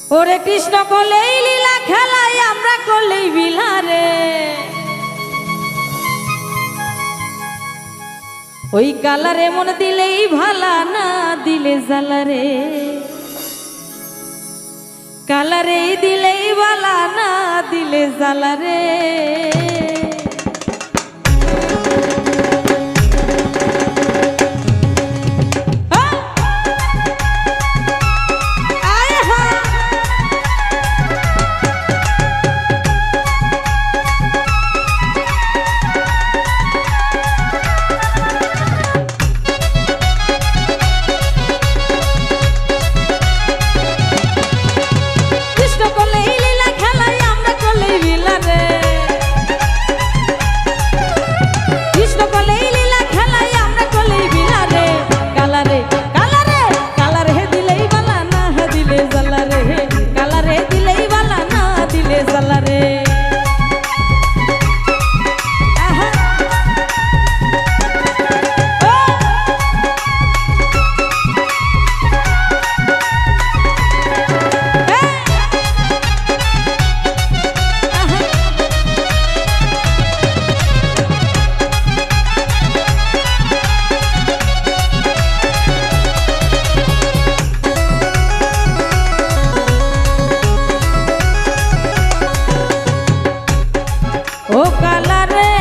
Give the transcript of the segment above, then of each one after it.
ওরে কৃষ্ণ করলেই লীলা খেলাই আমরা করলেই বিলারে ওই কালারে মন দিলেই ভালা না দিলে জ্বালারে কালারে দিলেই ভালা না দিলে জ্বালারে ও কালারে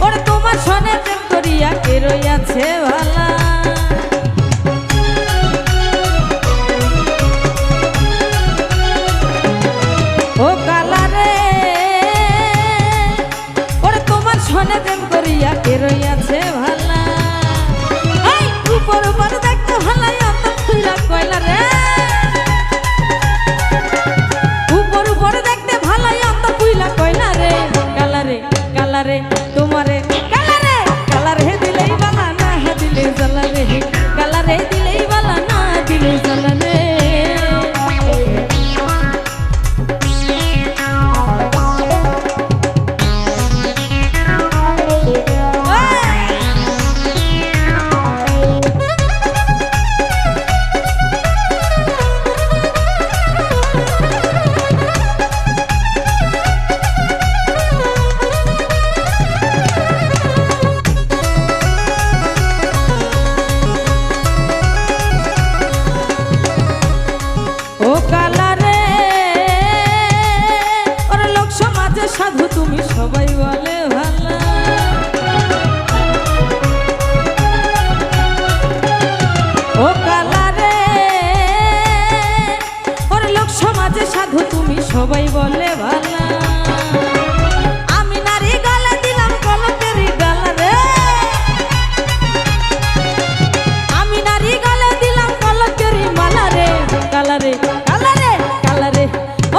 ওরে তোমার সনে প্রেম করিয়া কে রইয়াছে ভালা ও কালারে ওরে তোমার সনে প্রেম করিয়া কে রইয়াছে ভালা এই উপর উপর দেখতে ভালাই অত খুইলা কইলা রে কালারে তোমারে কালারে কালার হে দিলেই বালা না হে দিলে জ্বালারে কালারে দিলেই বালা না দিলে জ্বালারে সাধু তুমি সবাই বলে ভালা ও কালারে ওর লোক সমাজে সাধু তুমি সবাই বলে ভালা আমি নারী গালে দিলাম কলকের গালা রে আমি নারী গালে দিলাম কলকের মালা রে কালারে কালারে কালারে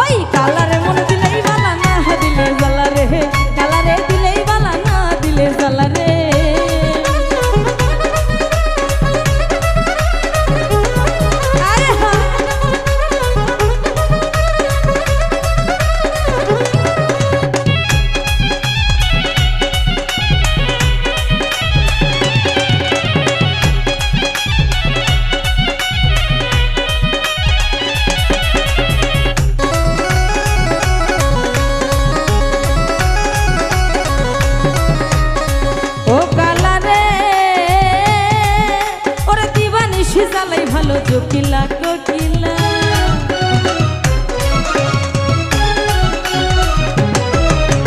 ওই কালারে মনে দিলেই ভালা না দিলে জ্বালারে কালারে দিলেই ভালা না দিলে জ্বালারে জ্বালাই ভালো জকিলা কোকিলা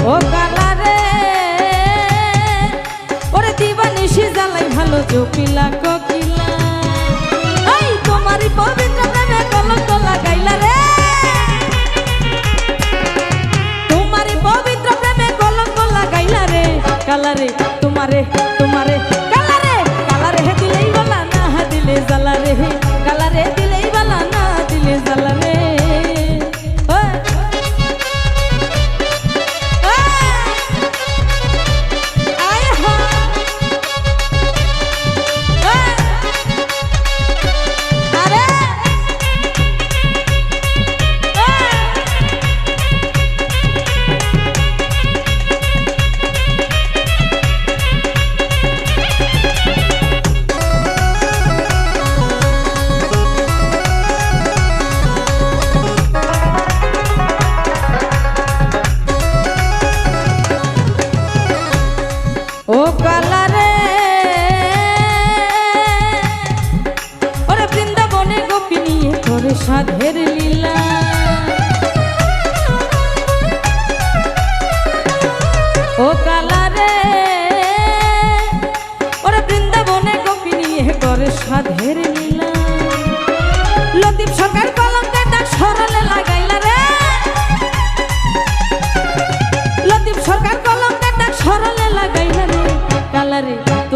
ও কালারে ওরে দিবানিশি জ্বালাই ভালো জকিলা কোকিলা এই তোমারই পবিত্র প্রেমে কলঙ্ক লাগাইলা রে তোমারই পবিত্র প্রেমে কলঙ্ক লাগাইলা রে কালারে তোমারে তোমারে কালারে কালারে হে দিলেই বলা না হে দিলে জ্বালারে কালারে দিলেই বলা না দিলে জ্বালারে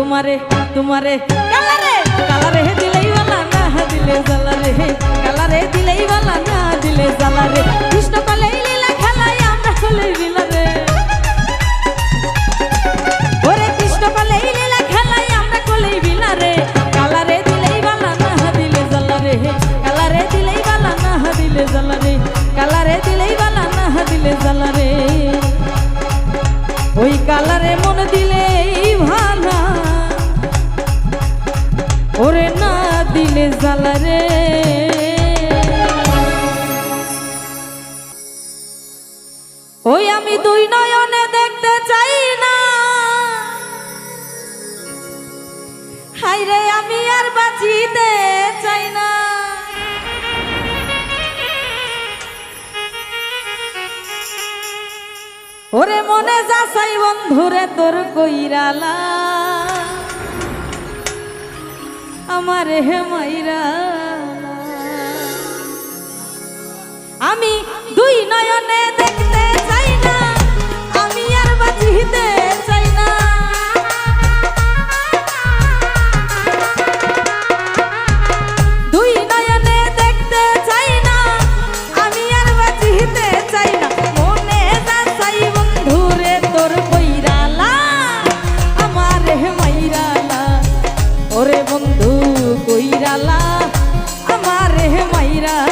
তোমারে তোমারে কালারে কালারে দিলেই বালা না দিলে জ্বালা রে কালারে দিলেই বালা না দিলে জ্বালা রে কৃষ্ণ কলে লীলা খেলায় আমরা কলে লীলা রে ওরে কৃষ্ণ কলে লীলা খেলায় আমরা কলে লীলা রে কালারে দিলেই বালা না দিলে জ্বালা রে কালারে দিলেই বালা না দিলে জ্বালা রে কালারে দিলেই বালা না দিলে জ্বালা রে ওই কালারে মন দিলেই ভালা ওরে না দিলে জ্বালা রে ওই আমি দুই নয়নে দেখতে চাই না হাই রে আমি আর বাঁচিতে চাই না ওরে মনে যাচাই বন্ধুরে তোর কইরালা আমারে হে মাইরা আমি দুই নয়নে দেখতে চাই না আমি আর বাঁচিতে চাই না দুই নয়নে দেখতে চাই না আমি আর বাঁচিতে চাই না মনে যাচাই বন্ধুরে তোর কইরালা আমারে হে মাইরালা ওরে বন্ধু কইরালা আমারে হে মাইরালা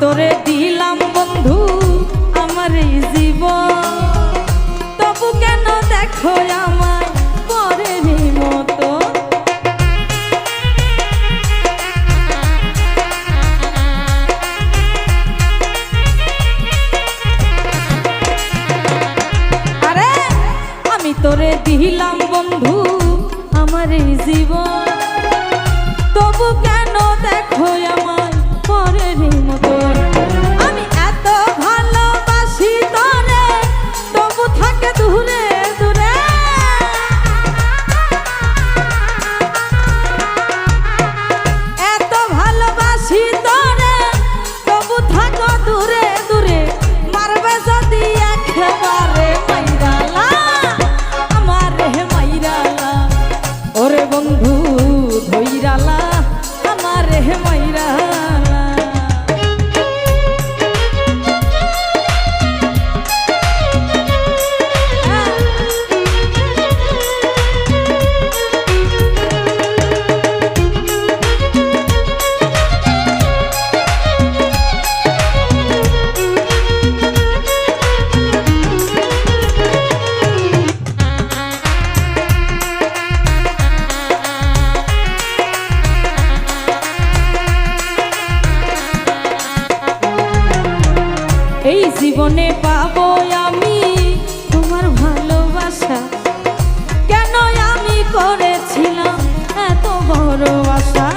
তোরে দিলাম বন্ধু আমার এই জীবন তবু কেন দেখো আমার পরের মতো আরে আমি তোরে দিলাম বন্ধু আমার এই জীবন তবু কেন দেখো আমার পরের মতো আমি এত ভালোবাসি তোরে তবু থাকে দূরে দূরে এত ভালোবাসি তোরে তবু থাকো দূরে দূরে মারবে যদি একেবারে মাইরালা আমারে মাইরালা ওরে বন্ধু ধইরালা আমারে মাইরালা এই জীবনে পাবো আমি তোমার ভালোবাসা কেন আমি করেছিলাম এত বড় আশা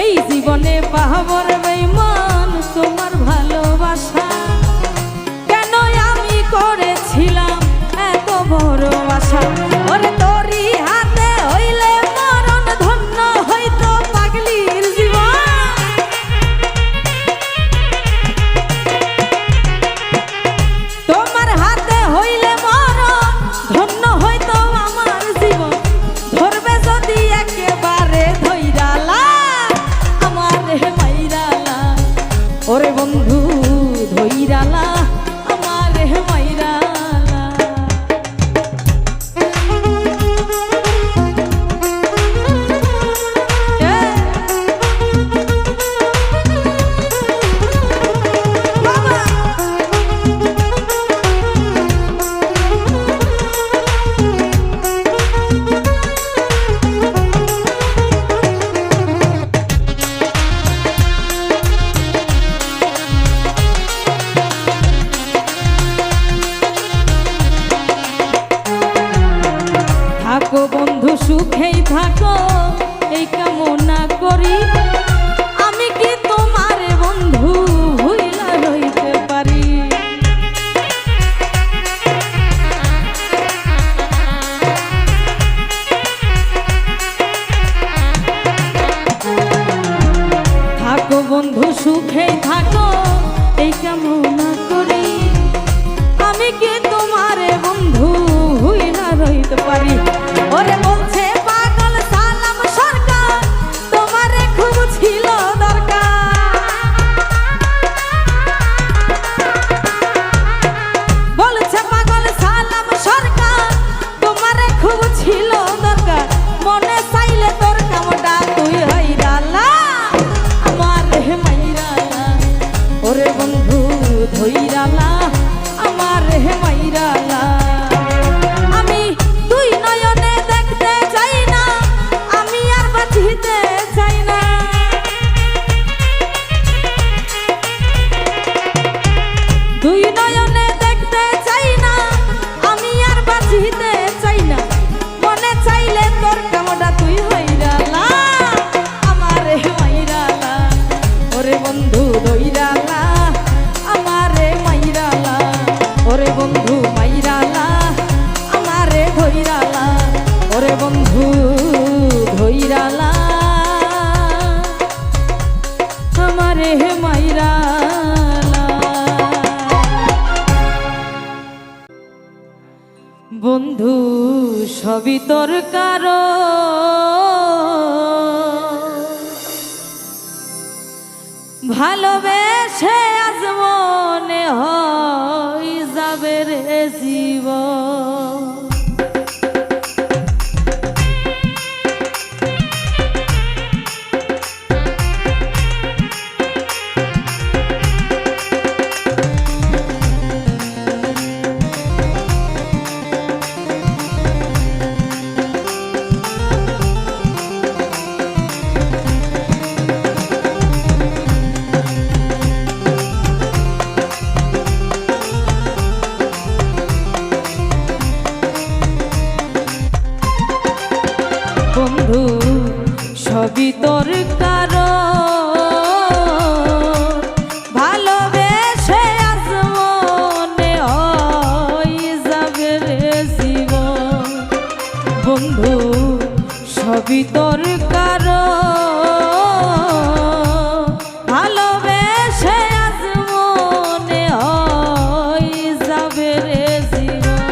এই জীবনে পাবো রে বেঈমান তোমার ভালোবাসা কেন আমি করেছিলাম এত বড় আশা ওরে তোরি সুখে থাকো এই কামনা করি। আমি কি তোমারে বন্ধু হইলা রইতে পারি? ওরে বলছে পাগল সালাম সরকার, তোমারে খুব ছিল দরকার। বলছে পাগল সালাম সরকার, তোমারে খুব ছিল দরকার। মনে চাইলে তোর কামটা তুই হইরালা আমার হে মাইরালা, ওরে বন্ধু ধইরালা আমার হে মাইরালা। আমি তুই নয়নে দেখতে চাই না, আমি আর বাঁচিতে চাই না। তুই নয়নে দেখতে চাই না, আমি আর বাঁচিতে চাই না। মনে চাইলে তোর কামটা তুই হইরালা আমার হে মাইরালা, ওরে বন্ধু ধইরালা আমারে মাইরালা, ওরে বন্ধু মাইরালা আমারে ধইরালা, ওরে বন্ধু ধইরালা আমারে মাইরালা। বন্ধু সবই তোর কারণ, ভালোবেসে আজ মনে হয় যাবে রে জীবন। বন্ধু সবই তোর কারণ, ভালোবেসে আজ মনে হয় যাবে রে জীবন। বন্ধু সবই তোর কারণ, ভালোবেসে আজ মনে হয় যাবে রে জীবন।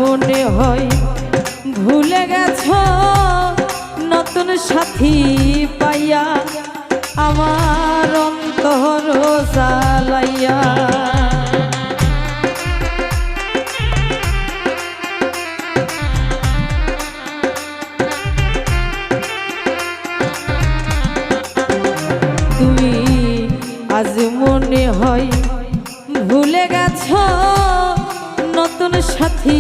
মনে হয় ভুলে গেছো নতুন সাথী পাইয়া আমার অন্তর জ্বালাইয়া। তুমি আজ মনে হয় ভুলে গেছো নতুন সাথী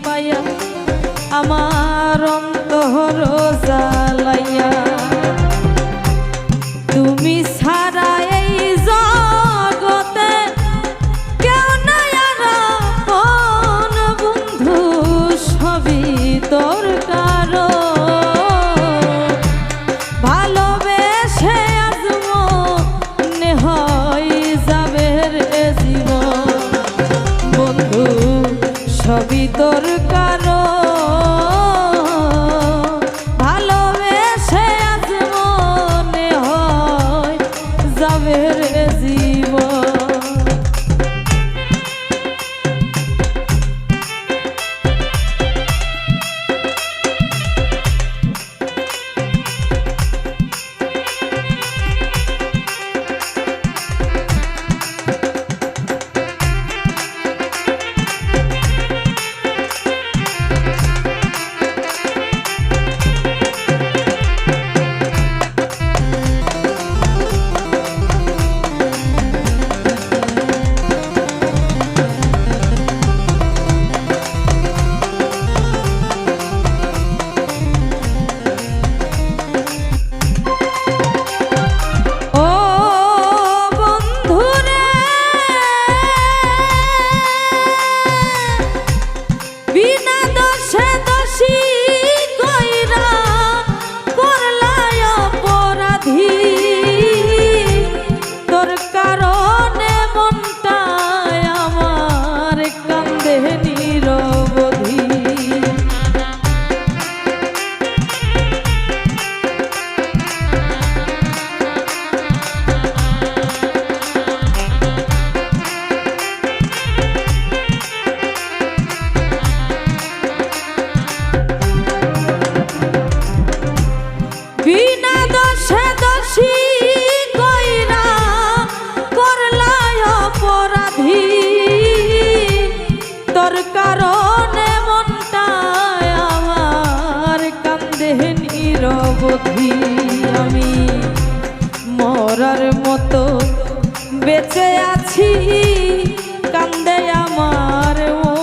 পাইয়া আমার অন্তর জ্বালাইয়া। যাবে রে জীবন। আমি মরার মতো বেঁচে আছি, কান্দে আমার ও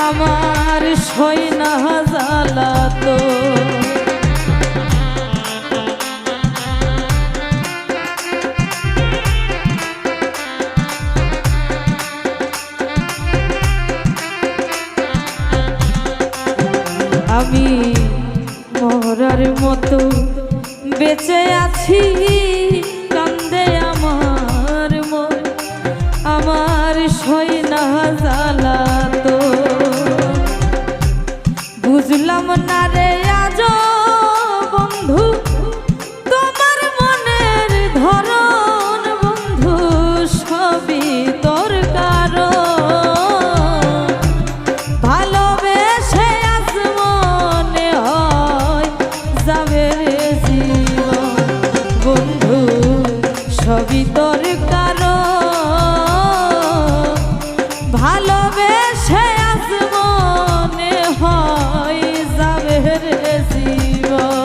আমার সইনা জ্বালাতো। আমি মরার মতো বেঁচে আছি, কান্দে আমার মন আমার সইনা জ্বালাতো। বুঝলাম না রে আজ বন্ধু তোমার মনের ধরন, বন্ধু সবই তোর কারণ। ভালোবেসে আজ মনে হয় যাবে রে জীবন, বন্ধু সবই তোর কারণ। ভালোবেসে আজ মনে হয় যাবে রে জীবন।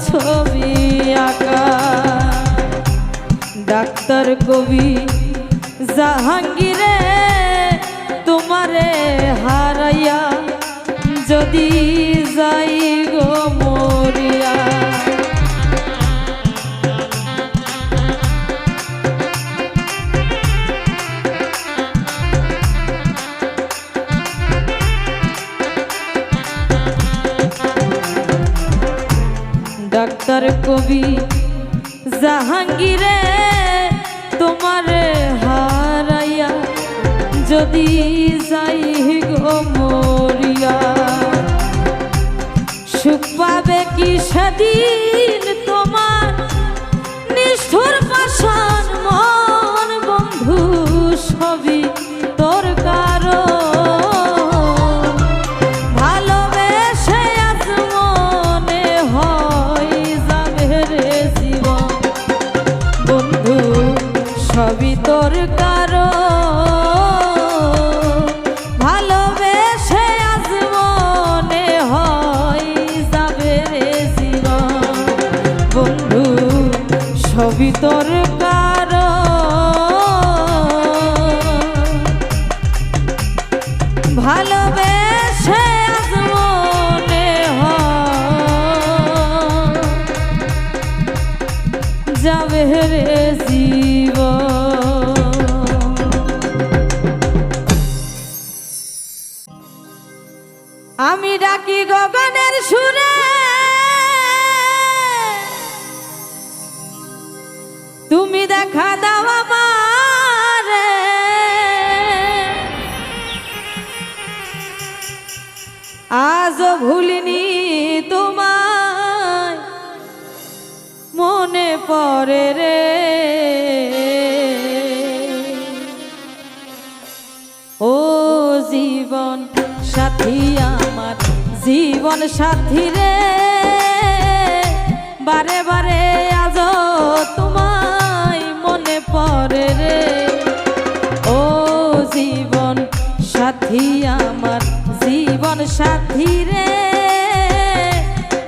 ছবি আঁকা ডাক্তার কবি জাহাঙ্গীরে তোমারে হারাইয়া যদি যাই গো মরিয়া। বাংলার কবি জাহাঙ্গীরে তোমার হারাইয়া যদি যাই গো মরিয়া সুখ পাবে কি সেদিন তোমার নিষ্ঠুর পাষাণ মন বন্ধু সবই তোর কারণ ভালোবেসে আজ মনে হয় যাবে রে জীবন বন্ধু সবই তোর কারণ ভালোবেসে আজ মনে হয় যাবে রে জীবন বন্ধু সবই তোর কারণ ভালোবেসে আজ মনে হয় যাবে রে জীবন। আমি ডাকি গগনের সুরে তুমি দেখা দাও আমারে আজও ভুলিনি তোমায় মনে পড়ে রে ও জীবন সাথী আমার জীবন সাথী রে বারে বারে আজও তোমায় মনে পড়ে রে ও জীবন সাথী আমার জীবন সাথী রে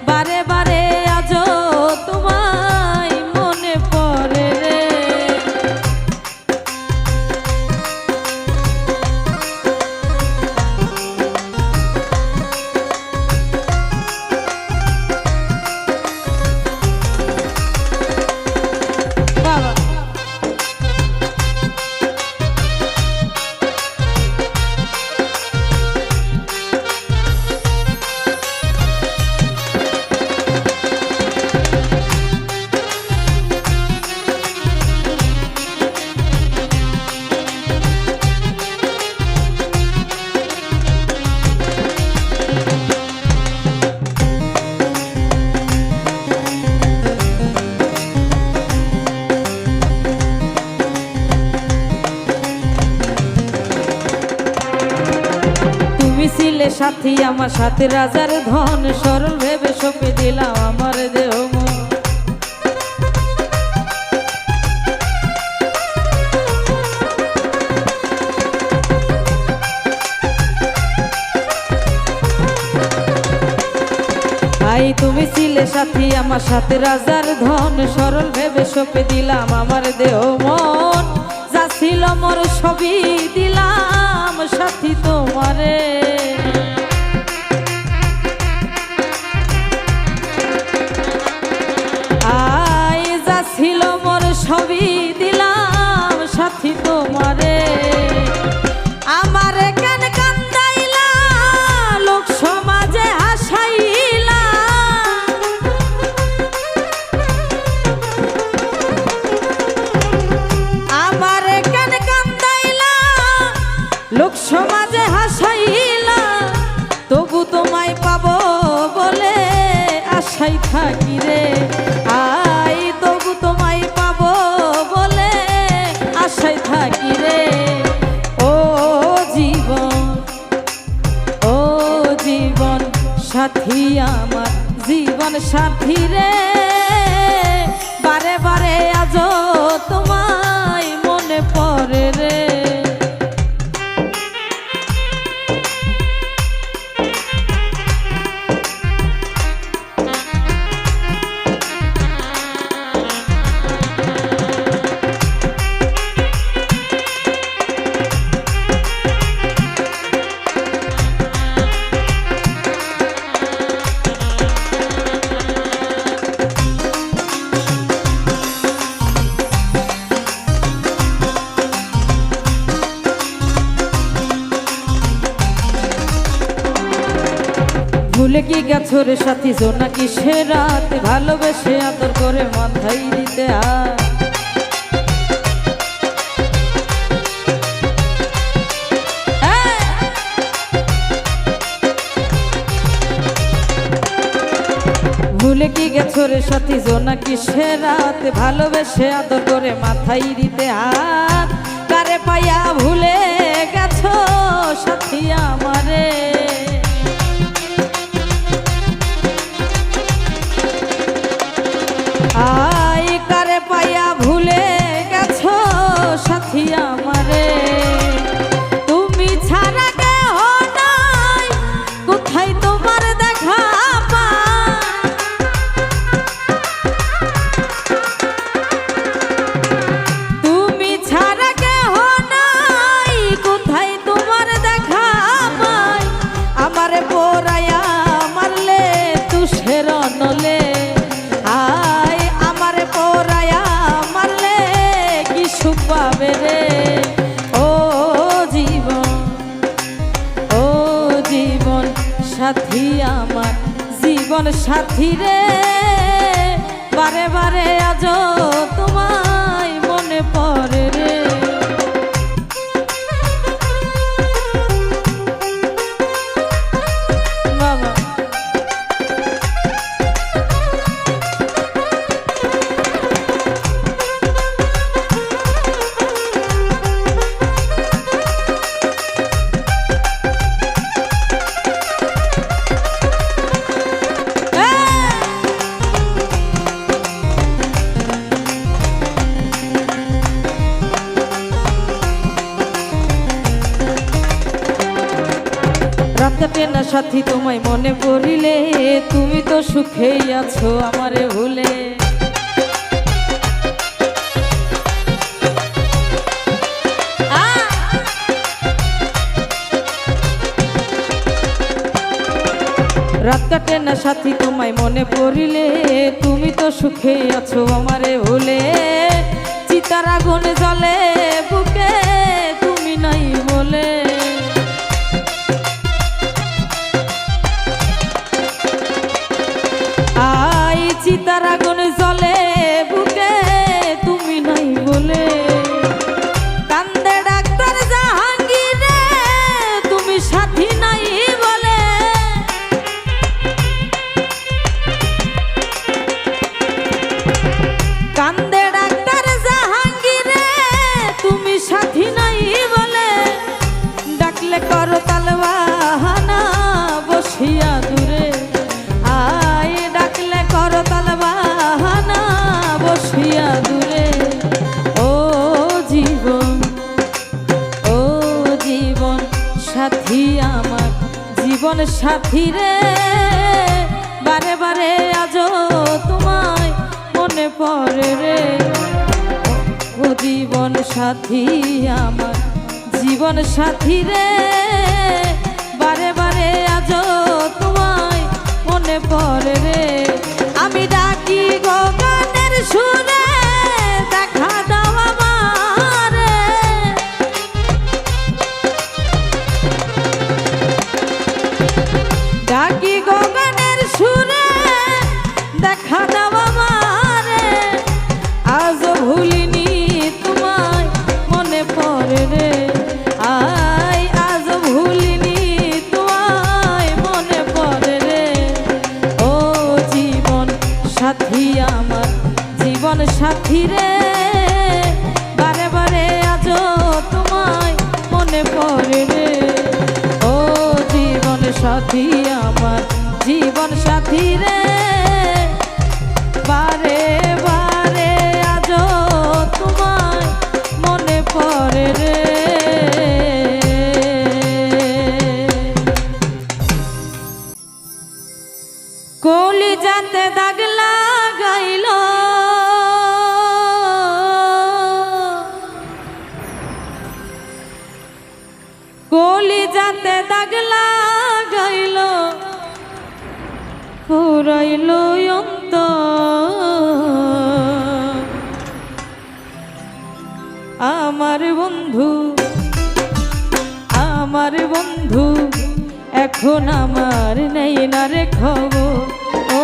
বারে বারে আজও তোমায় মনে পড়ে রে ছিলে সাথী আমার সাথে রাজার ধন সরল ভেবে সপে দিলাম আমার দেহ মন ভাই তুমি ছিলে সাথী আমার সাথে রাজার ধন সরল ভেবে সপে দিলাম আমার দেহ মন যা ছিল মোর সবই দিলাম সাথী তোমারে আই যা ছিল মোর সবই দিলাম সাথী তোমারে আমারে কেন কান্দাইলা লোক সমাজে হাসাইলা আমারে কেন কান্দাইলা লোক সমাজে হাসাইলা তবু তোমায় পাবো বলে আশাই থাকি রে আই তবু তোমায় পাবো বলে আশাই থাকি রে ও জীবন সাথী আমার জীবন সাথী রে বারে বারে আজও তোমায় মনে পড়ে রে ভুলে কি গেছো রে সাথী জোনাকি সে রাত ভালোবেসে আদর করে মাথায় দিতে আর ভুলে কি গেছো রে সাথী জোনাকি সে রাত ভালোবেসে আদর করে মাথায় দিতে হাত কারে পাইয়া ভুলে গেছো সাথী আমারে আই কারে পাইয়া ভুলে গেছো সাথী আমারে তুমি ছাড়া কেহ নাই কোথায় তোমার দেখা তুমি ছাড়া কেহ নাই কোথায় তোমার দেখা পাই আমারে পোড়াইয়া মারলে তুষের নলে পাবে রে ও জীবন সাথী আমার জীবন সাথী রে বারে বারে আজ তোমায় মনে পড়ে রে বাবা রাতে না সাথী তোমায় মনে পড়িলে তুমি তো সুখেই আছো আমারে ভুলে রাত কাটে না সাথী তোমায় মনে পড়িলে তুমি তো সুখেই আছো আমারে ভুলে চিতার আগুন জ্বলে বুকে তুমি নাই বলে আই চিতার আগুন জ্বলে বুকে তুমি নাই বলে কান্দে ডাক্তার জাহাঙ্গীর তুমি সাথী নাই বলে কান্দে ডাক্তার জাহাঙ্গীর তুমি সাথী নাই বলে ডাকলে করো তালবাহানা বসিয়া দূরে আয় ডাকলে করো তালবাহানা বসিয়া দূরে ও জীবন সাথী আমার জীবন সাথী রে বারে বারে আজ তোমায় মনে পড়ে রে ও জীবন সাথী আমার জীবন সাথী রে বারে বারে আজ তোমায় মনে পড়ে রে আমি ডাকি গো গানের সুরে দেখা দাও আমারে ডাকি গো গানের সুরে দেখা দাও আমারে আজ ভুলিনি তোমায় মনে পড়ে রে আই আজ ভুলিনি তোমায় মনে পড়ে রে ও জীবন সাথী আমার জীবন সাথী রে বারে বারে আজ তোমায় মনে পড়ে রে ও জীবন সাথী আমার জীবন সাথী রে বারে বারে আজ তোমায় মনে পড়ে রে কলিজাতে দাগ লাগাইল কলিজাতে দাগ লাগাইল পুরাইল অন্তর আমার বন্ধু এখন আমার নেই না রে খবর। ও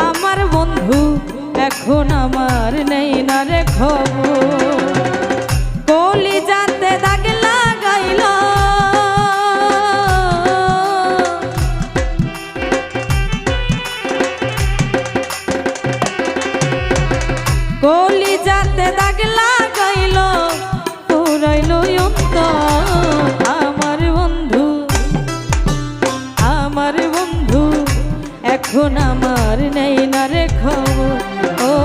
আমার বন্ধু এখন আমার নেই না রে খবর। কলিজাতে দাগ লাগাইল কলিজাতে দাগ লাগাইল পুরাইল অন্তর। আমার বন্ধু এখন আমার নেই না রে খবর। ও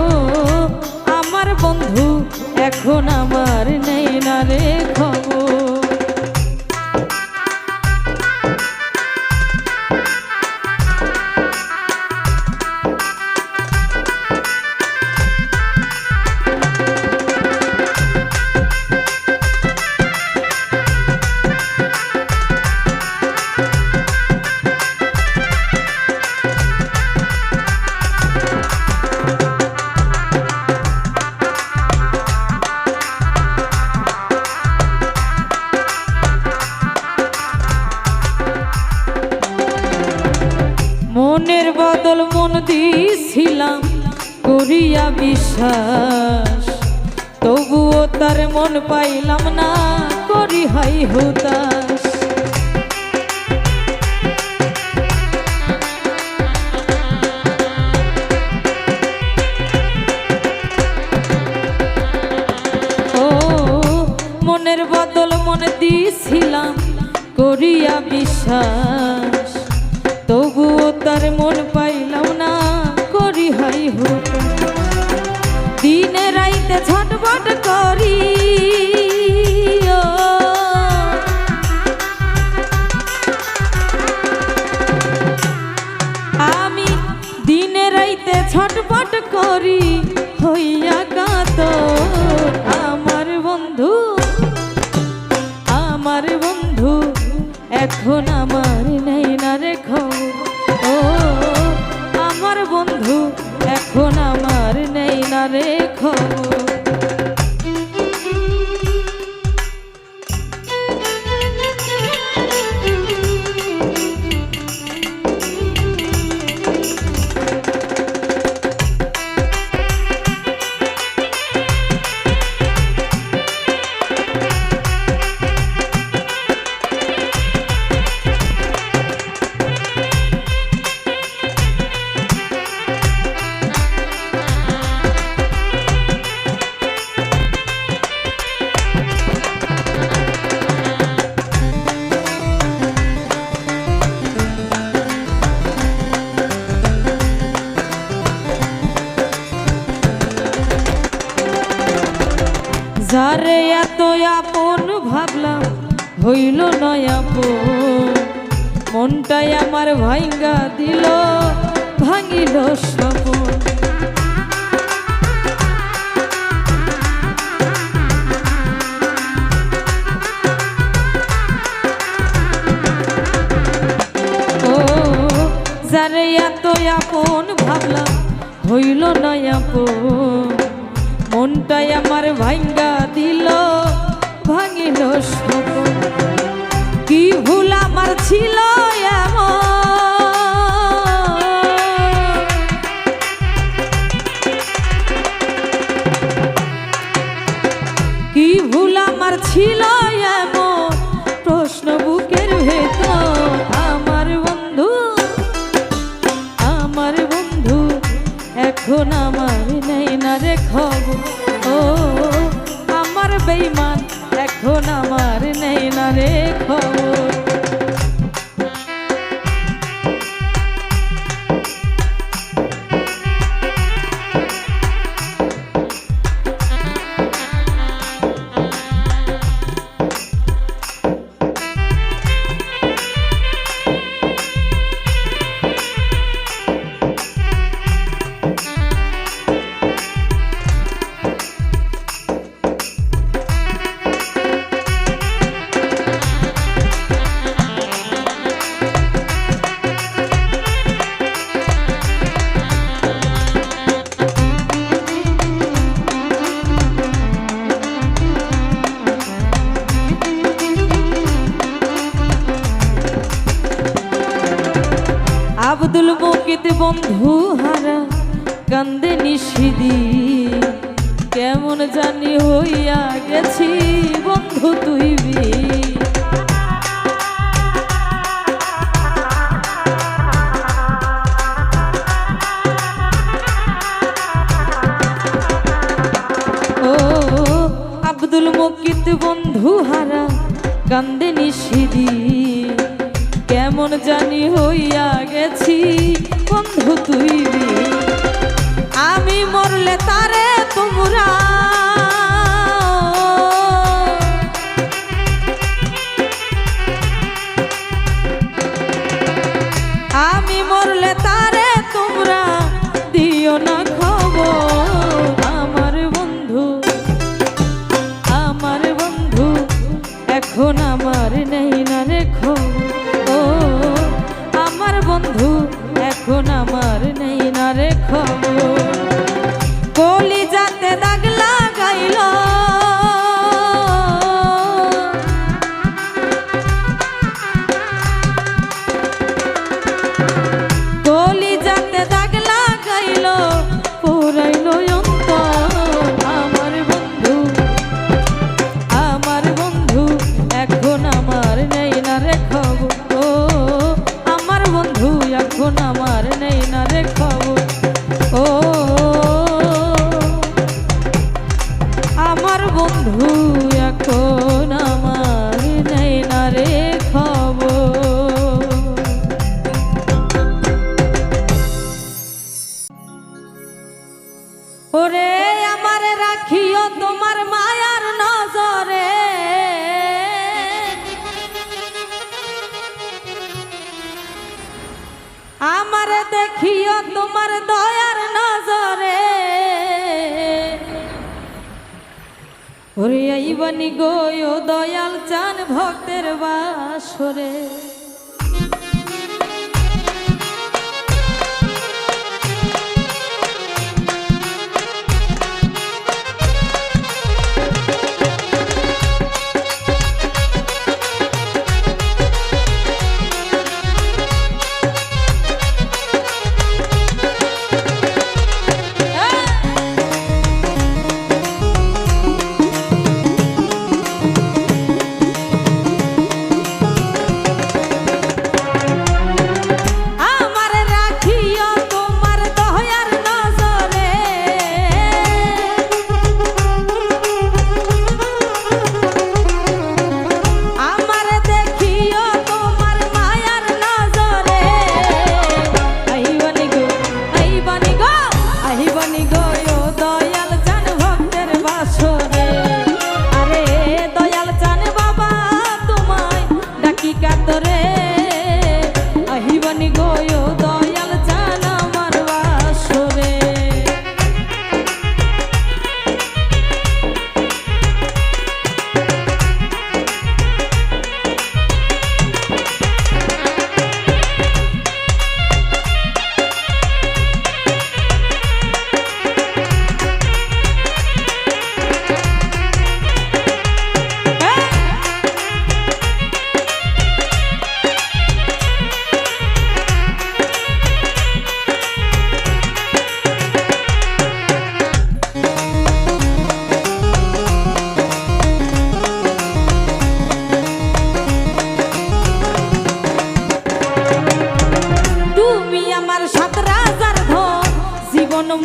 আমার বন্ধু এখন আমার নেই না রে খবর। মনের বদল মন দিছিলাম করিয়া বিশ্বাস, তবুও তার মন পাইলাম না করি হাই হুতাশ। ও মনের বদল মন দিছিলাম করিয়া বিশ্বাস, তবুও তার মন পাইলাম না করি হাই হুতাশ। দিনে রাইতে ছটফট করি আমি, দিনে রাইতে ছটফট করি হইয়া কাতর। আমার বন্ধু এখন আমার নেই না রে খবর। ও আমার বন্ধু এখন আমার নেই না রে খবর। যারে এত আপন ভাবলাম হইল নয় আপন, মনটাই আমার ভাঙ্গা দিল ভাঙিল স্বপন। ও যারে এত আপন ভাবলাম হইল নয় আপন, মনটাই আমার ভাঙ্গা দিল ভাঙিল স্বপন। কি ভুল আমার ছিল এমন, কি ভুল আমার ছিল এমন প্রশ্ন বুকের ভেতর। আমার বন্ধু এখন আমার নেই না রে খবর। ও আমার বেঈমান এখন আমার নেই না রে খবর। আব্দুল মুকিত বন্ধু হারা কান্দে নিশিদি কেমন জানি হইয়া গেছি বন্ধু তুই ও আব্দুল মুকিত বন্ধু হারা কান্দে নিশিদি কেমন জানি হইয়া গেছি বন্ধু তুই আমি মরলে তারে তোমরা আমি মরলে তারে তোমরা দিও না খবর আমার বন্ধু এখন আমার নেই না রে খবর আমার বন্ধু এখন আমার নেই না রে খবর কলিজাতে দাগ লাগাইল কলিজাতে দাগ লাগাইল পুরাইল অন্তর আমার বন্ধু এখন আমার নেই না রে খবর আমার বন্ধু এখন আমার নেই না রে খবর ও আমার বন্ধু এখন আমার নেই না রে খবর ওরে আমার রাখিও তোমার মায়ার নজরে আমার দেখিও তোমার দয়ার নজরে ওরে আইবানি গো দয়াল চান ভক্তের বাসরে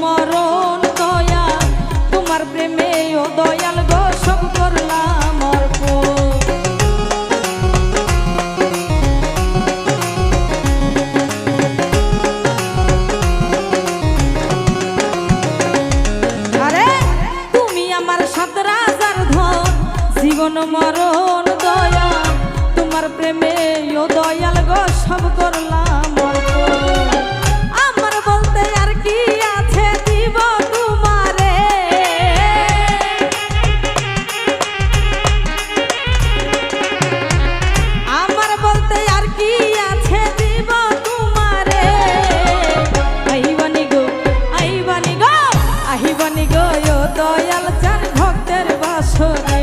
মরণ দয়া তোমার প্রেমে ও দয়াল গো সব করলাম অর্পণ। আরে তুমি আমার সাত রাজার ধন জীবন মরণ দয়া তোমার প্রেমে ও দয়াল গো সব করলাম অর্পণ। আমার বলতে আর কি আছে দিব তোমারে, আমার বলতে আর কি আছে দিব তোমারে। আইবানি গো আইবানি গো আহিবানি গো ও দয়াল চান ভক্তের বাসরে,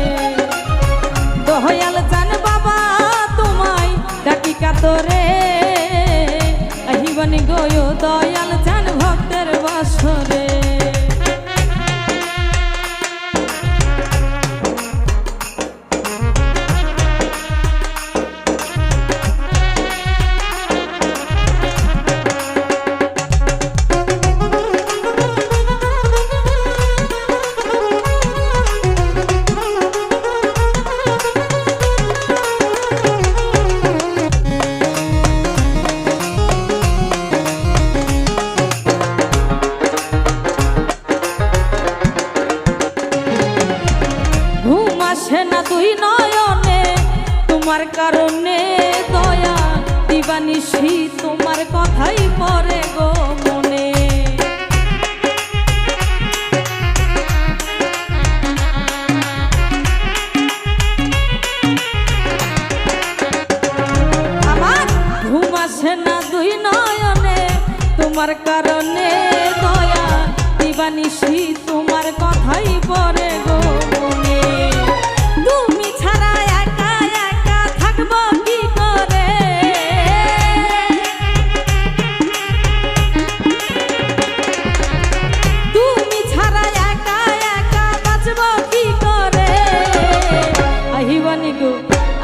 দয়াল চান বাবা তোমায় ডাকি কাতরে। আহিবানি গো তোমার কারণে দয়া দিবানিশি তোমার কথাই পড়ে গো মনে। আমার ঘুম আসে না দুই নয়নে তোমার কারণে দয়া দিবানিশি তোমার কথাই পড়ে গো মনে। তুমি ছাড়া একা একা থাকবো কি করে, তুমি ছাড়া একা একা বাঁচবো কি করে। আহিবানি গো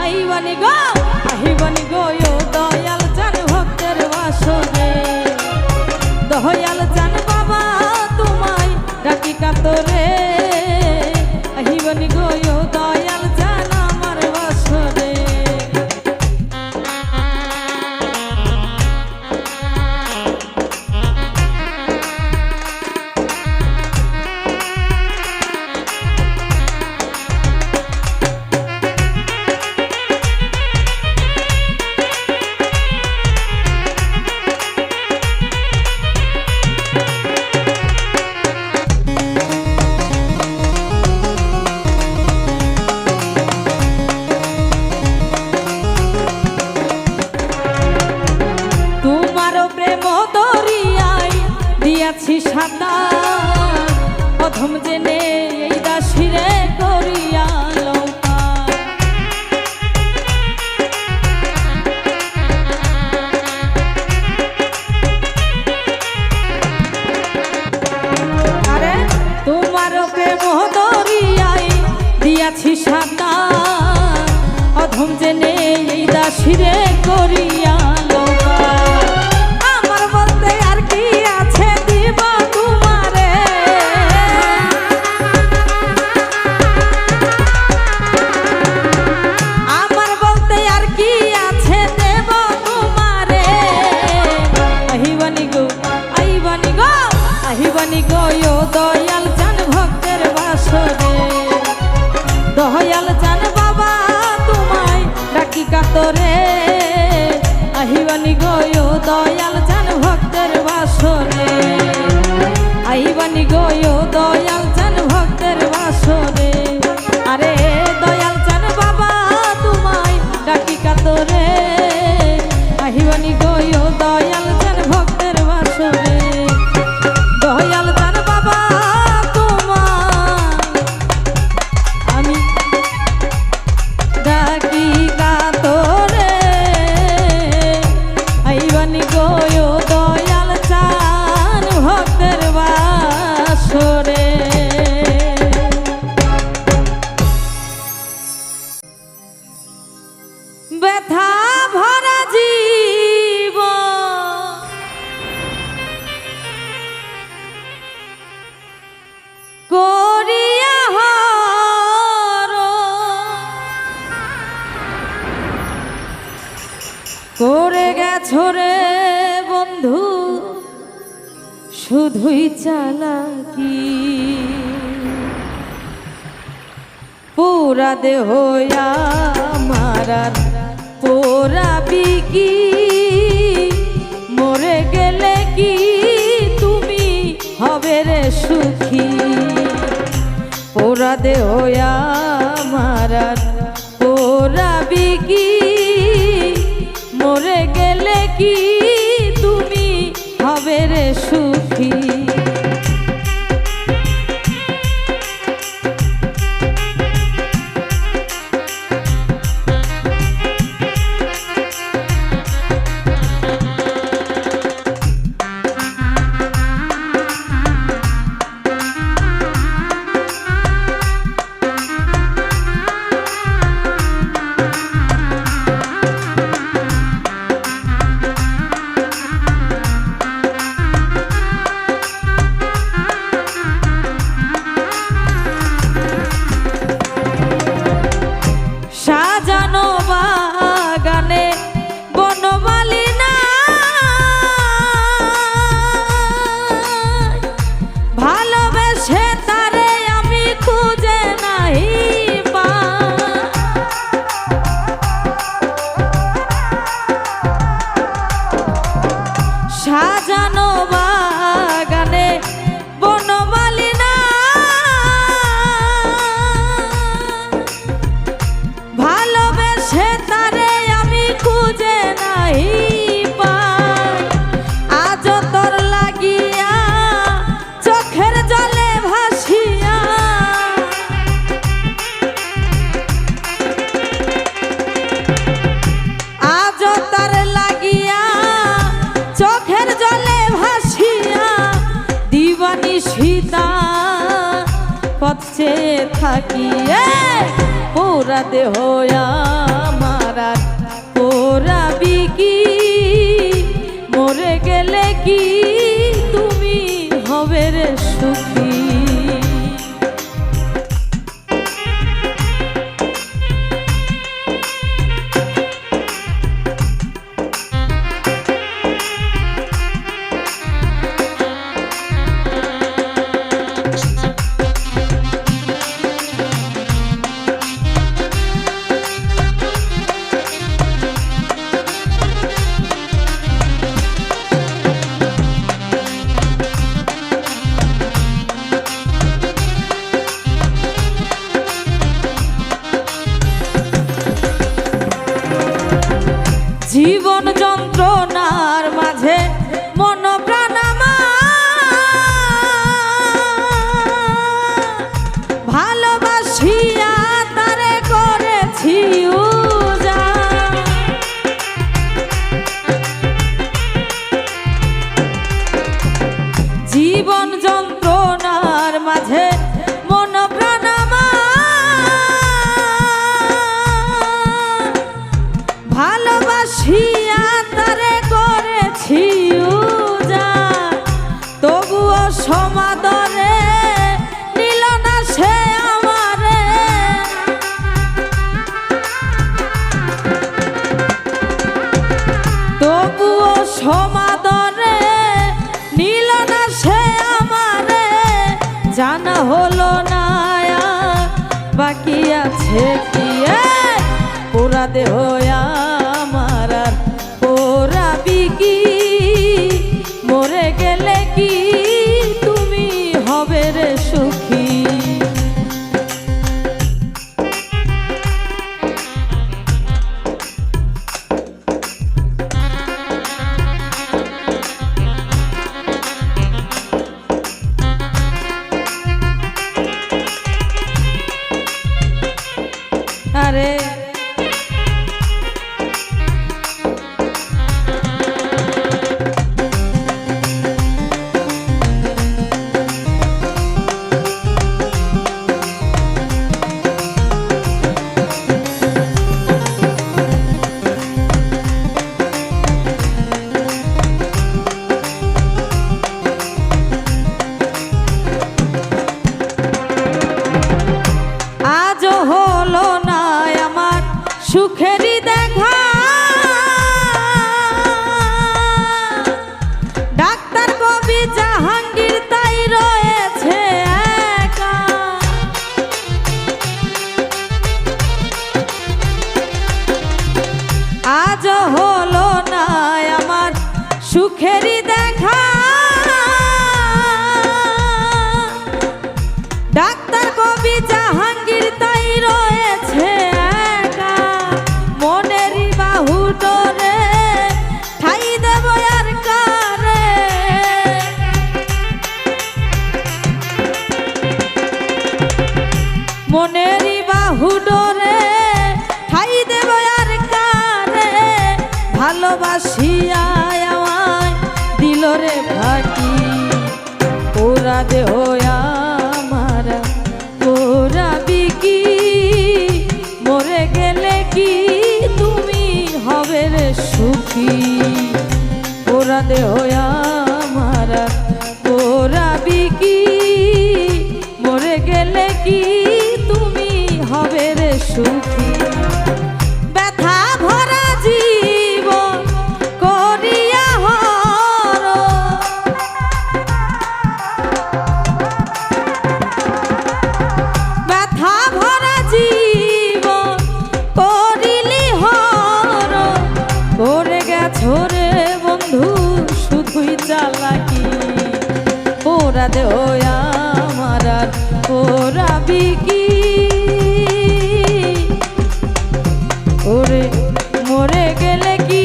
আহিবানি গো আহিবানি গো ও দয়াল চান ভক্তের বাসরে। দয়াল চান বাবা তোমায় ডাকি কাতরে, আহিবানি গো ও দয়াল চান আমার বাসরে। দিয়াছি সাঁতার প্রথম জেনে এই দাসিরে করিয়া লৌকা। আরে তোমার প্রেম দরিয়ায় দিয়াছি সাঁতার অধম জেনে এই দাসিরে করিয়া লৌকা। আমার বলতে আর কি আছে দিব তোমারে, আমার বলতে আর কি আছে দেব তোমারে। আহিবানি গো আহিবানি গো আহিবানি গো ও দয়াল চান ভক্তের বাসরে। দয়াল চান বাবা তোমায় ডাকি কাতরে, আহিবানি গো ও দয়াল চান ভক্তের বাসরে। আহিবানি গো ও দয়াল চান ভক্তের বাসরে। আরে দয়াল চান বাবা তোমায় ডাকি কাতরে, আহিবানি গো ও দয়াল চান ভক্তের বাসরে। দয়াল চান বাবা তোমায় আমি ডাকি কাতরে, আহিবানি গো ও দয়াল চান ভক্তের বাসরে। ব্যথা ভরা জীবন করিয়া করে গেছো রে বন্ধু শুধুই চালাকি। পুরা দেহ আমার পোড়া বিকি, মরে গেলে কি তুমি হবে রে সুখী। পোড়া দেহ আমার পোড়া বিকি, মরে গেলে কি তুমি হবে রে সুখী। ভিতরে থাকি পোড়া দেহ আমার আর পোড়াবি কি মরে গেলে কি তুমি হবে রে সুখী জীবন যন্ত্রণার মাঝে মন প্রাণ ভালোবাসিয়া তারে করেছি জীবন যন্ত্রণার মাঝে মন প্রাণ ভালোবাসিয়া তারে করেছি তবুও সমাদরে নিল না সে আমারে তবুও সমাদরে নিল না সে আমারে জানা হলো না বাকি আছে কি পোড়া দেহ আমার আর পোড়াবি কি মরে গেলে কি তুমি হবে রে সুখী আরে সুখেরই দেখা ডাক্তার কবি জাহাঙ্গীর তাই রয়েছে একা আজ হলো না আমার সুখেরই দেখা ডাক্তার কবি জাহাঙ্গীর তাই রয়েছে মনেরই বাহু ডোরে ঠাই দেব আর কারে মনেরই বাহু ডোরে ঠাই দেব আর কারে ভালোবাসিয়া আমায় দিল রে ফাঁকি পোড়া দেহ আমার পোড়াবি কি মরে গেলে কি হবে রে সুখী পোড়া দেহ আমার পোড়াবি কি মরে গেলে কি তুমি হবে রে সুখী ব্যথা ভরা জীবন করিয়া হর ব্যথা ভরা জীবন করিলি হর করে গেছো রে বন্ধু শুধুই চালাকি পোড়া দেহ আমার আর পোড়াবি কি ওরে মরে গেলে কি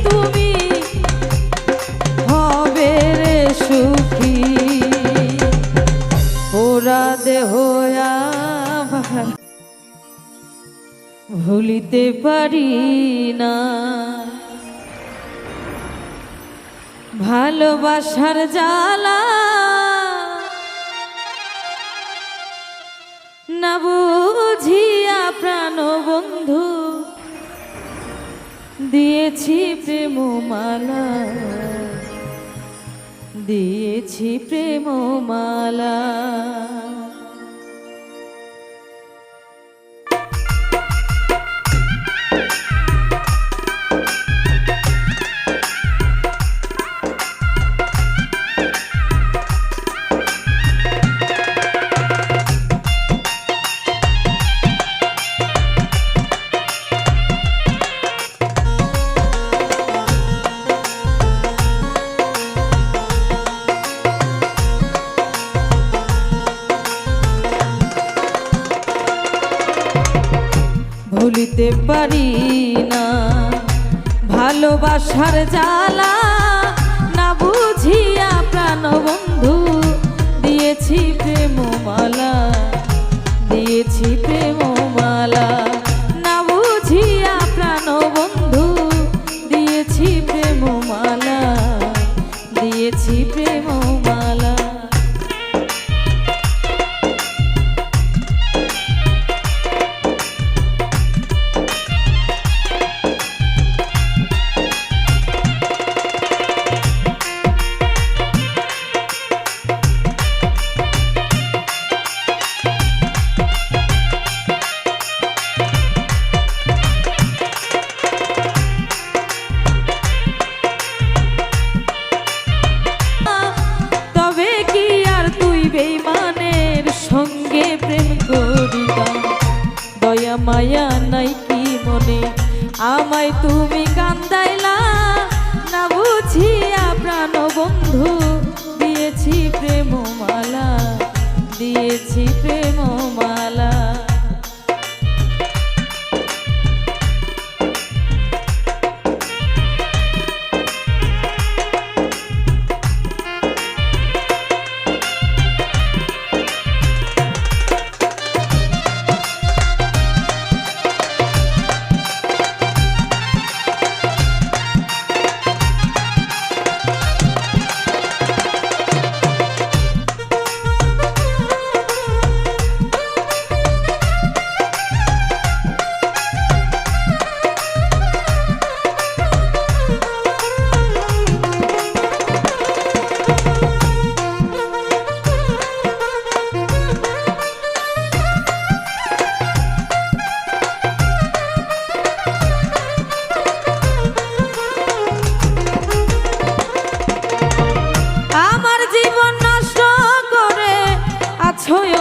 তুমি হবে রে সুখী পোড়া দেহ আমার ভুলিতে পারি না ভালোবাসার জ্বালা বুঝিয়া প্রাণ বন্ধু দিয়েছি প্রেম মালা, দিয়েছি প্রেম মালা। ভুলিতে পারি না ভালোবাসার জ্বালা, না বুঝিয়া প্রাণ বন্ধু দিয়েছি প্রেম মালা, দিয়েছি প্রেম মালা। না বুঝিয়া প্রাণ বন্ধু দিয়েছি প্রেম মালা, দিয়েছি প্রেম মালা। দয়া মায়া নাই কি মনে আমায় তুমি কান্দাইলা, না বুঝিয়া প্রাণ বন্ধু দিয়েছি প্রেম মালা, দিয়েছি প্রেম মালা।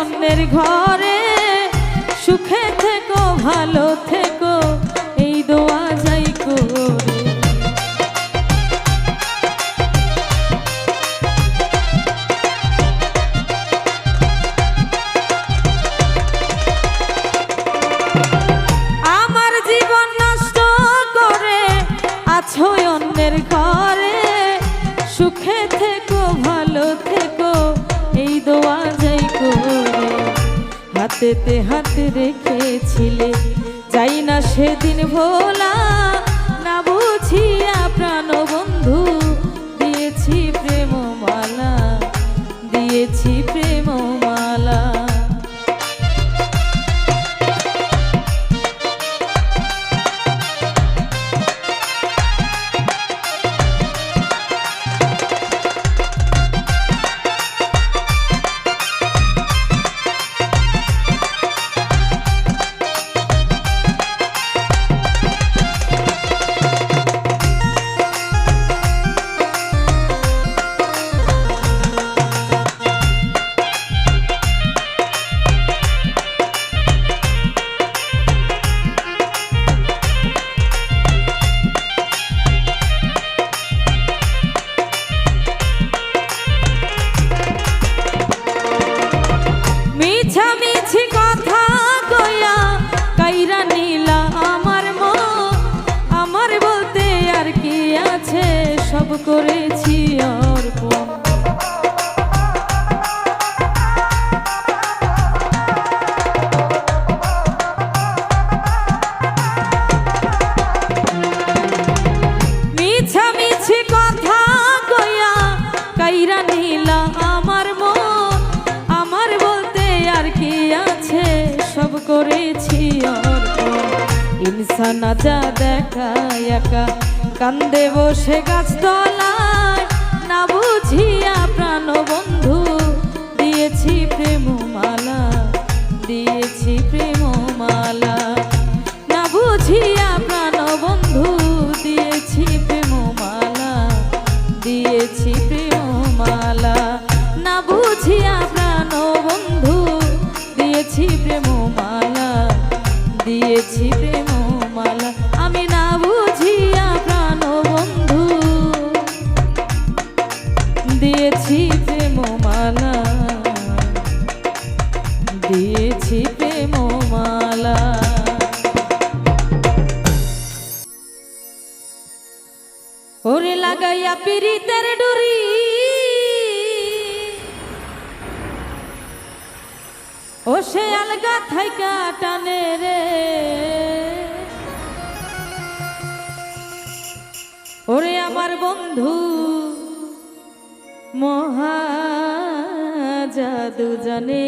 অন্যের ঘরে সুখে থেকো ভালো থেকো এই দোয়া যাই করে। আমার জীবন নষ্ট করে আছো অন্যের ঘরে সুখে থেকো ভালো থেকো এই দোয়া যাই করে। হাতেতে হাতে রেখেছিলে যাই না সেদিন ভোলা, না বুঝিয়া প্রাণ বন্ধু দিয়েছি প্রেম মালা, দিয়েছি প্রেম মালা। সব করেছি অর্পণ, মিছামিছি কথা কইয়া কাইরা নিলা আমার মন, আমার বলতে আর কি আছে ইনসান আজা দেখা একা কান্দে বসে গাছতলায় না বুঝিয়া প্রাণ বন্ধু দিয়েছি প্রেমমালা দিয়েছি প্রেমমালা না বুঝিয়া প্রাণ বন্ধু দিয়েছি প্রেমমালা দিয়েছি প্রেমমালা না বুঝিয়া প্রাণ বন্ধু দিয়েছি প্রেমমালা দিয়েছি প্রেমমালা আমি না বুঝিয়া প্রাণ বন্ধু দিয়েছি প্রেমমালা দিয়েছি প্রেমমালা। ওরে লাগাইয়া পিরিতের ডুরি ও সে আলগা থাইকা টানে রে ওরে আমার বন্ধু মহা জাদু জানে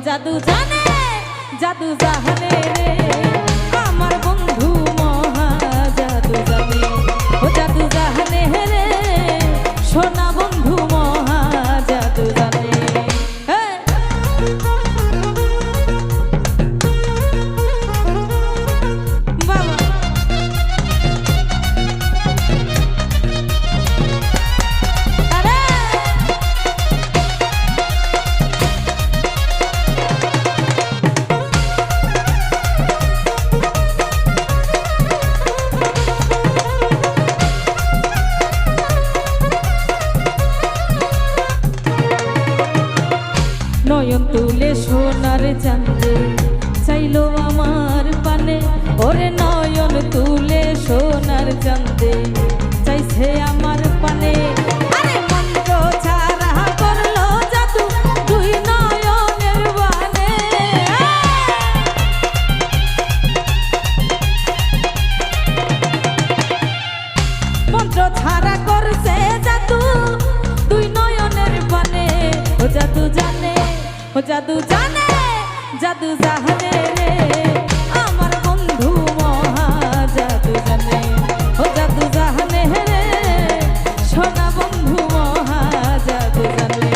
জাদু জানে জাদু জাহানে রে আমার বন্ধু মহা জাদু জানে ও জাদু জাহানে রে সোনা বন্ধু মহা জাদু জানে নয়ন তুলে সোনার চাঁদে চাইলো আমার পানে ওরে নয়ন তুলে সোনার চাঁদে চাইছে আমার পানে আরে মন্ত্র ছাড়া করলো জাদু দুই নয়নের বানে মন্ত্র ছাড়া করছে জাদু দুই নয়নের বানে ও জাদু জানে ও জাদু জানে জাদু জাহানে রে আমার বন্ধু মহা জাদু জানে ও জাদু জাহানে রে সোনা বন্ধু মহা জাদু জানে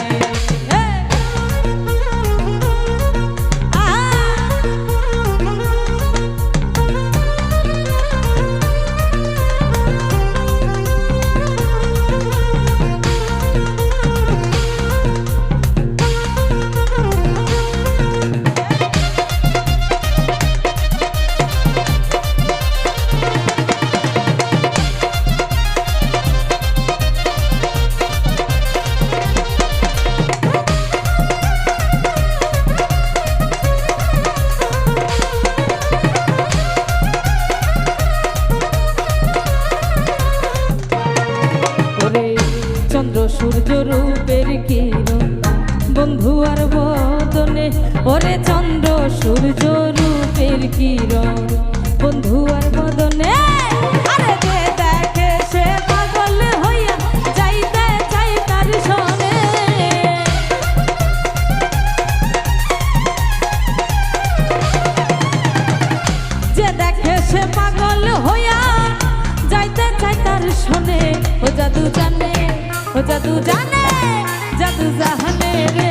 চন্দ্র সূর্য রূপের কিরণ বন্ধু আর বদনে ওরে চন্দ্র সূর্য রূপের কিরণ বন্ধু আর বদনে আরে যে দেখে সে পাগল হইয়া যাইতে চাই তার সনে যে দেখে সে পাগল হইয়া যাইতে চাই তার সনে ও জাদু জানে ও জাদু জানে জাদু জাহানে রে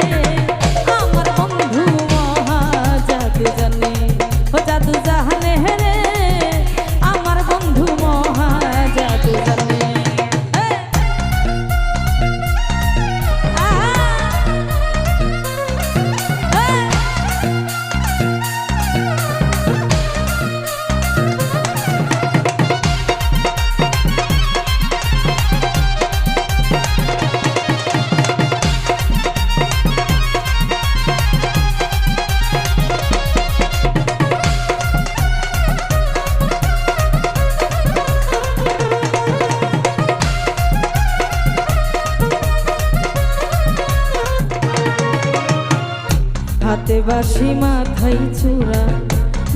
আমার বন্ধু মহা জাদু জানে ও জাদু জাহানে রে আমার বন্ধু মহা জাদু জানে হাতে বাঁশি মাথায় চূড়া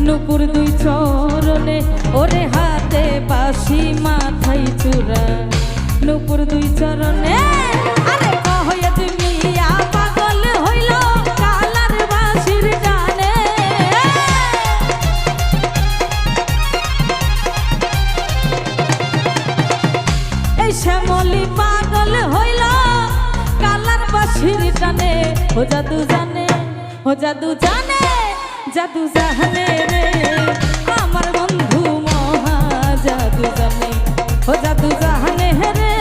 নুপুর দুই চরণে ওরে হাতে বাঁশি মাথায় চূড়া নুপুর দুই চরণে আরে কহয়া তুমি পাগল হইল কালার বাঁশির গানে এই শ্যামলি পাগল হইল কালার বাঁশির টানে ও জাদু জানে ও জাদু জানে জাদু জানে রে আমার বন্ধু মহা জাদু জানে ও জাদু জানে রে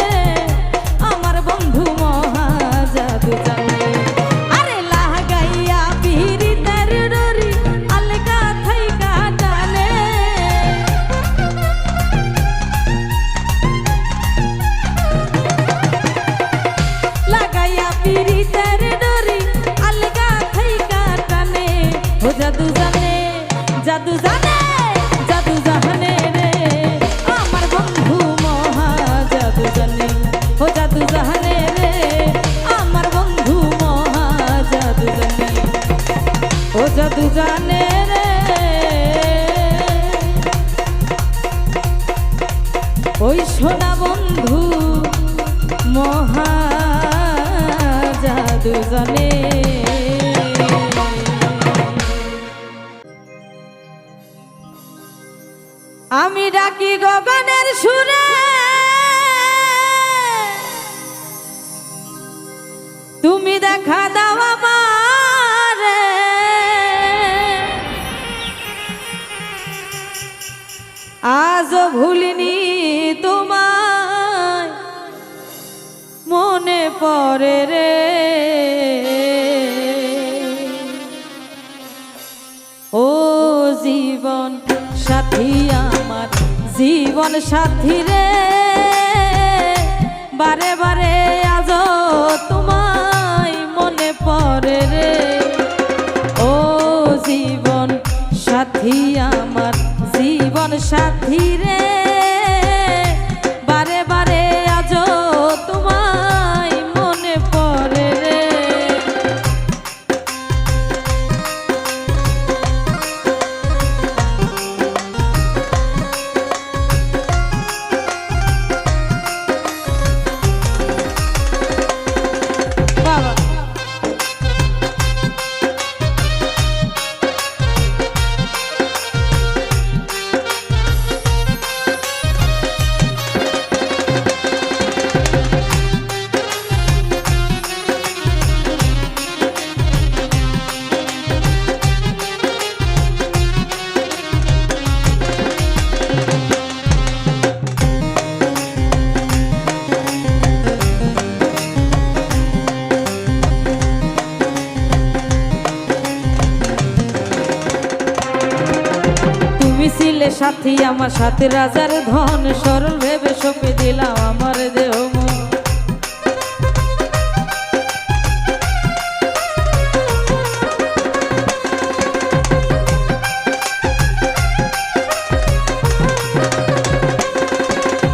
আমার বন্ধু মহা জাদু জানে আরে লাগাইয়া পিরিতের ডরি আলগা থাইকা টানে লাগাইয়া পিরিতের ডরি আলগা থাইকা টানে ও জাদু জানে জাদু জানে জাদু জানে রে আমার বন্ধু মহা জাদু জানে ও জাদু জানে রে আমার বন্ধু মহা জাদু জানে ও জাদু জানে রে ওই সোনা বন্ধু মহা জাদু জানে আমি ডাকি গগনের সুরে তুমি দেখা দাও আমারে আজও ভুলিনি তোমায় মনে পড়ে রে ও জীবন সাথী আমার জীবন সাথী রে বারে বারে আজ তোমায় মনে পড়ে রে ও জীবন সাথী আমার জীবন সাথী রে বারে বারে আজ তোমায় মনে পড়ে রে ছিলে সাথী আমার সাথে রাজার ধন সরল ভেবে সঁপে দিলাম আমার দেহ মন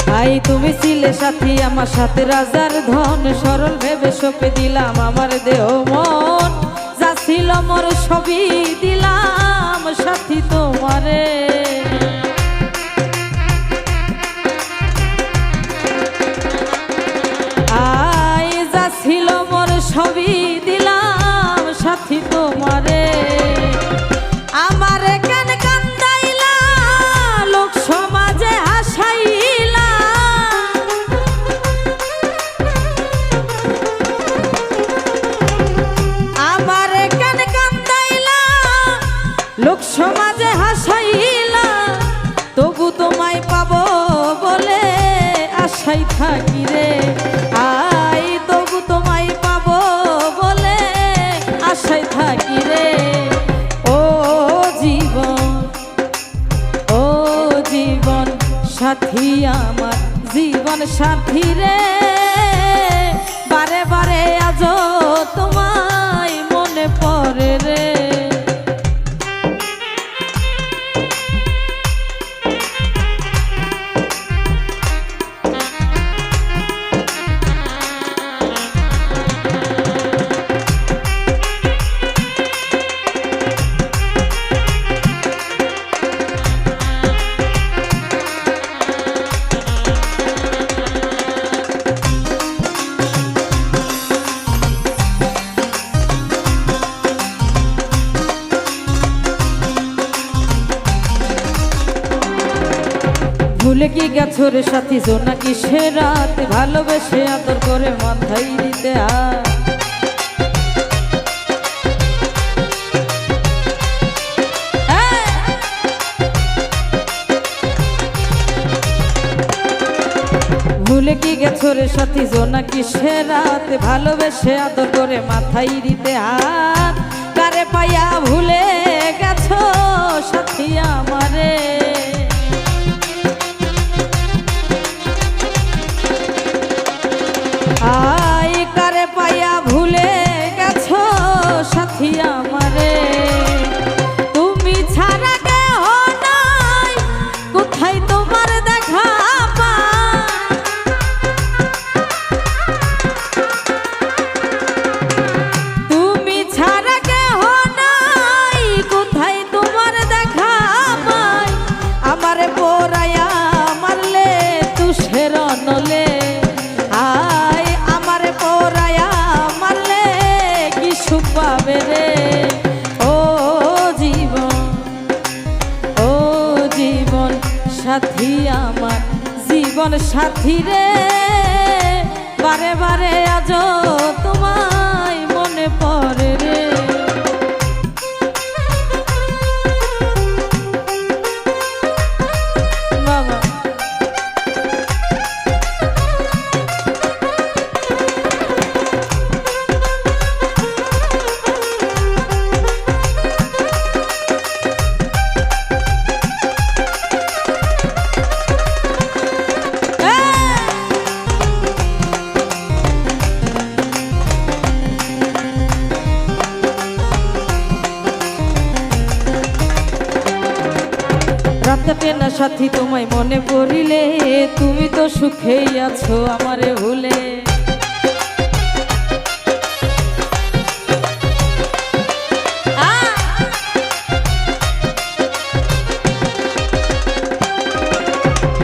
ভাই তুমি ছিলে সাথী আমার সাথে রাজার ধন সরল ভেবে সঁপে দিলাম আমার দেহ মন যা ছিল মোর সবই দিলাম সাথী তোমারে আয় যা ছিল মোর সবই দিলাম সাথী তোমারে আমারে কেন কান্দাইলা লোক সমাজে হাসাইলা আমারে কেন কান্দাইলা লোক সমাজে হাসাইলা তবু তোমায় পাবো বলে আশাই থাকি রে আই তবু তোমায় পাবো বলে আশাই থাকি রে ও জীবন সাথী আমার জীবন সাথী রে বারে বারে আজ তোমায় মনে পড়ে রে ভুলে কি গেছো রে সাথী জোনাকি সে রাত ভালোবেসে আদর করে মাথায় দিতে ভুলে কি গেছো রে সাথী জোনাকি সে রাত ভালোবেসে আদর করে মাথায় দিতে হাত কারে পাইয়া ভুলে গেছো সাথী আমারে আই কারে পাইয়া ভুলে গেছো সাথী আমারে তুমি ছাড়া কেহ নাই কোথায় তোমার দেখা তুমি ছাড়া কেহ নাই কোথায় তোমার দেখা পাই আমারে পোড়াইয়া মারলে তুষের নলে পাবে রে ও জীবন সাথী আমার জীবন সাথী রে বারে বারে আজ তোমায় মনে পড়ে রে বাবা রাত কাটে না সাথী তোমায় মনে পড়িলে তুমি তো সুখেই আছো আমারে ভুলে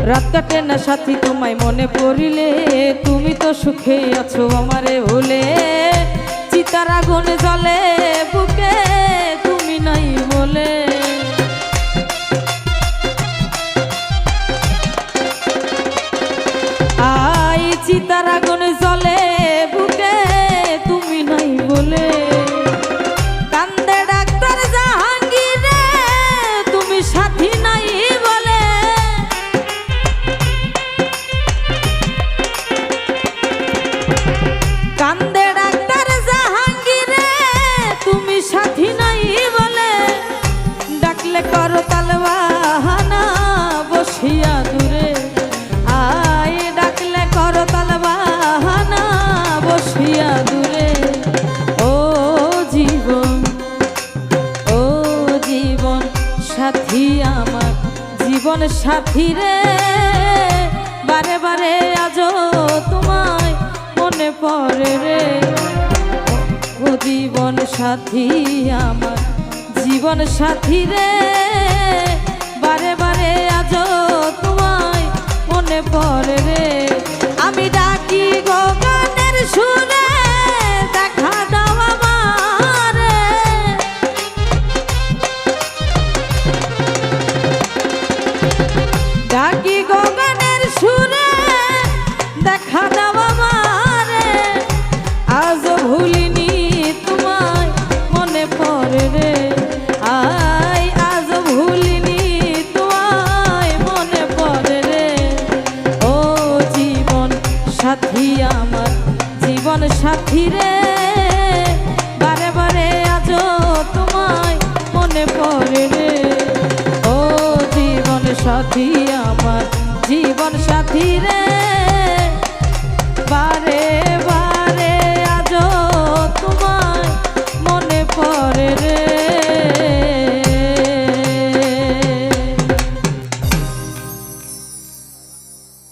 রাত কাটে না সাথী তোমায় মনে পড়িলে তুমি তো সুখেই আছো আমারে ভুলে চিতার আগুন জ্বলে বুকে তুমি নাই বলে চিতার আগুন জ্বলে বুকে তুমি নাই বলে কান্দে ডাক্তার জাহাঙ্গীর রে তুমি সাথী নাই বলে কান্দে ডাক্তার জাহাঙ্গীর রে তুমি সাথী নাই বলে ডাকলে করো তালবাহানা বসিয়া দূরে আয় ডাকলে করো তালবাহানা বসিয়া দূরে ও জীবন সাথী আমার জীবন সাথী রে বারে বারে আজ তোমায় মনে পড়ে রে ও জীবন সাথী আমার জীবন সাথী রে বারে বারে আজ তোমায় মনে পড়ে রে আমি ডাকি গো গানের সুরে দেখা দাও আমারে ডাকি গো গানের সুরে দেখা দাও আমারে আজ ভুলিনি তোমায় মনে পড়ে রে আই আজ ভুলিনি তোমায় মনে পড়ে রে ও জীবন সাথী আমার জীবন সাথী রে বারে বারে আজ তোমায় মনে পড়ে রে ও জীবন সাথী আমার জীবন সাথী রে বারে